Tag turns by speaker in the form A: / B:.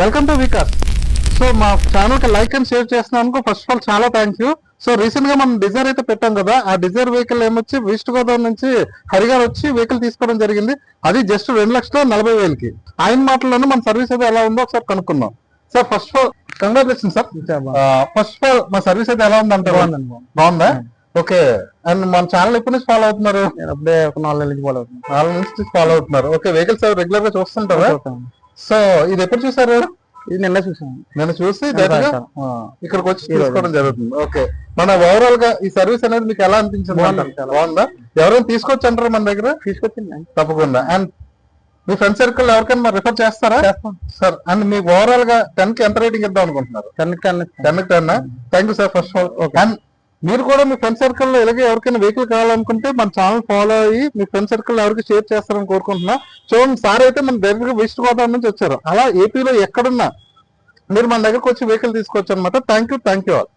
A: Welcome to Vikas. So మా channel కి like and share చేస్తున్నాను. ఫస్ట్ ఆఫ్ ఆల్ చాలా థ్యాంక్ యూ. సో రీసెంట్ గా మనం డిజైర్ అయితే పెట్టాం కదా, ఆ డిజైర్ వెహికల్ ఏమొచ్చి వెస్ట్ గోదావరి నుంచి హరిగారు వచ్చి వెహికల్ తీసుకోవడం జరిగింది. అది జస్ట్ 2,40,40,000కి. ఆయన మాటల్లోనే మన సర్వీస్ అయితే ఎలా ఉందో ఒకసారి కనుక్కుందాం. Sir first of all congratulation sir. First of all మా సర్వీస్ అయితే ఎలా ఉందంటే బాగుందా? ఓకే. అండ్ మన ఛానల్ ఎప్పటి నుంచి ఫాలో అవుతున్నారు?
B: అప్పుడే ఒక 4 నెలల నుంచి ఫాలో అవుతుంది.
A: 4 నుంచి ఫాలో అవుతున్నారు. ఓకే. వెహికల్స్ రెగ్యులర్ గా చూస్తుంటారా? సో ఇది ఎప్పుడు చూసారు?
B: ఇది నిన్న చూసాను.
A: నేను చూసి ఇక్కడికి వచ్చి తీసుకోవడం జరుగుతుంది. ఓకే. మన ఓవరాల్ గా ఈ సర్వీస్ అనేది మీకు ఎలా అనిపించింది? బాగుందా? ఎవరైనా తీసుకోవచ్చు అంటారా మన దగ్గర?
B: తీసుకొచ్చింది
A: తప్పకుండా. అండ్ మీ ఫ్రెండ్ సర్కిల్ ఎవరికైనా మరి రిఫర్ చేస్తారా? సార్. అండ్ మీకు ఓవరాల్ గా 10 కి ఎంత రేటింగ్ ఇద్దాం అనుకుంటున్నారు?
B: 10 కి 10.
A: Thank you sir first of all. And మీరు కూడా మీ ఫ్రెండ్ సర్కిల్ లో ఇలాగే ఎవరికైనా వెహికల్ కావాలనుకుంటే మన ఛానల్ ఫాలో అయ్యి మీ ఫ్రెండ్ సర్కిల్ ఎవరికి షేర్ చేస్తారని కోరుకుంటున్నా. చూడండి, సార్ అయితే మన దగ్గర వెస్ట్ గోదావరి నుంచి వచ్చారు. అలా ఏపీలో ఎక్కడున్నా మీరు మన దగ్గరకు వచ్చి వెహికల్ తీసుకోవచ్చు అనమాట. Thank you all.